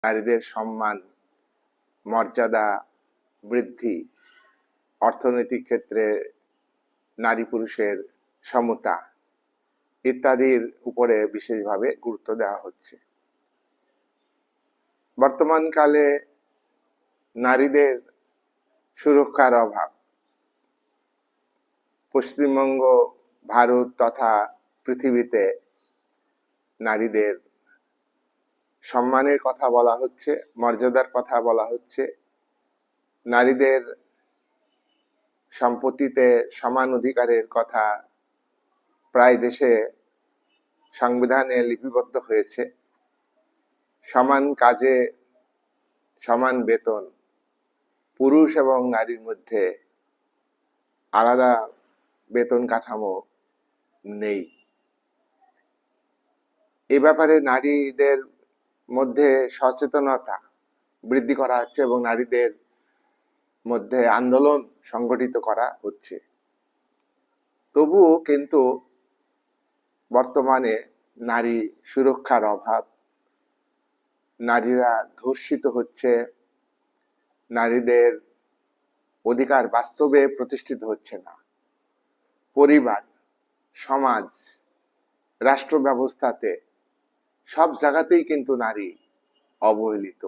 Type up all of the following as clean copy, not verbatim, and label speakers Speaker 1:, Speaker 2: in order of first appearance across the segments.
Speaker 1: নারীদের সম্মান, মর্যাদা বৃদ্ধি, অর্থনৈতিক ক্ষেত্রে নারী পুরুষের সমতা ইত্যাদির উপরে বিশেষভাবে গুরুত্ব দেওয়া হচ্ছে। বর্তমান কালে নারীদের সুরক্ষার অভাব পশ্চিমবঙ্গ, ভারত তথা পৃথিবীতে নারীদের সম্মানের কথা বলা হচ্ছে, মর্যাদার কথা বলা হচ্ছে, নারীদের সম্পত্তিতে সমান অধিকারের কথা প্রায় দেশে সংবিধানে লিপিবদ্ধ হয়েছে। সমান কাজে সমান বেতন, পুরুষ এবং নারীর মধ্যে আলাদা বেতন কাঠামো নেই। এ ব্যাপারে নারীদের মধ্যে সচেতনতা বৃদ্ধি করা হচ্ছে এবং নারীদের মধ্যে আন্দোলন সংগঠিত করা হচ্ছে। তবুও কিন্তু বর্তমানে নারী সুরক্ষার অভাব, নারীরা ধর্ষিত হচ্ছে, নারীদের অধিকার বাস্তবে প্রতিষ্ঠিত হচ্ছে না। পরিবার, সমাজ, রাষ্ট্র ব্যবস্থাতে সব জায়গাতেই কিন্তু নারী অবহেলিত।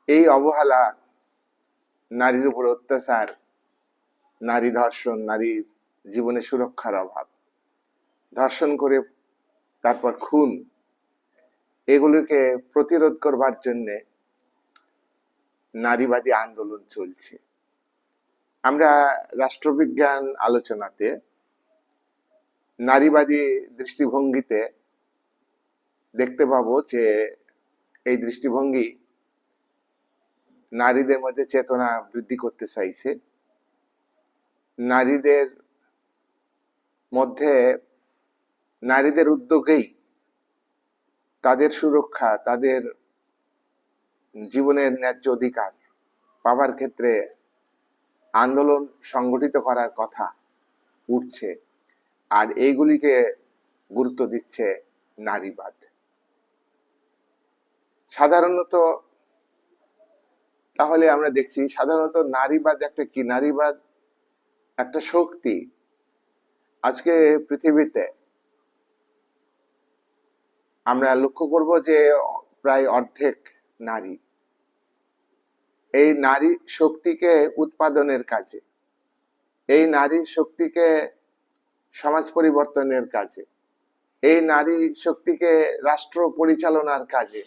Speaker 1: এই অবহেলা, নারীর উপর অত্যাচার, নারী ধর্ষণ, নারীর জীবনে সুরক্ষার অভাব, ধর্ষণ করে তারপর খুন, এগুলিকে প্রতিরোধ করবার জন্যে নারীবাদী আন্দোলন চলছে। আমরা রাষ্ট্রবিজ্ঞান আলোচনাতে নারীবাদী দৃষ্টিভঙ্গিতে দেখতে পাবো যে এই দৃষ্টিভঙ্গি নারীদের মধ্যে চেতনা বৃদ্ধি করতে চাইছে, নারীদের মধ্যে, নারীদের উদ্যোগেই তাদের সুরক্ষা, তাদের জীবনের ন্যায্য অধিকার পাবার ক্ষেত্রে আন্দোলন সংগঠিত করার কথা উঠছে। আর এইগুলিকে গুরুত্ব দিচ্ছে নারীবাদ। সাধারণত তাহলে আমরা দেখছি সাধারণত নারীবাদ একটা কি? নারীবাদ একটা শক্তি। আজকে পৃথিবীতে আমরা লক্ষ্য করব যে প্রায় অর্ধেক নারী। এই নারী শক্তিকে উৎপাদনের কাজে, এই নারী শক্তিকে সমাজ পরিবর্তনের কাজে, এই নারী শক্তিকে রাষ্ট্র পরিচালনার কাজে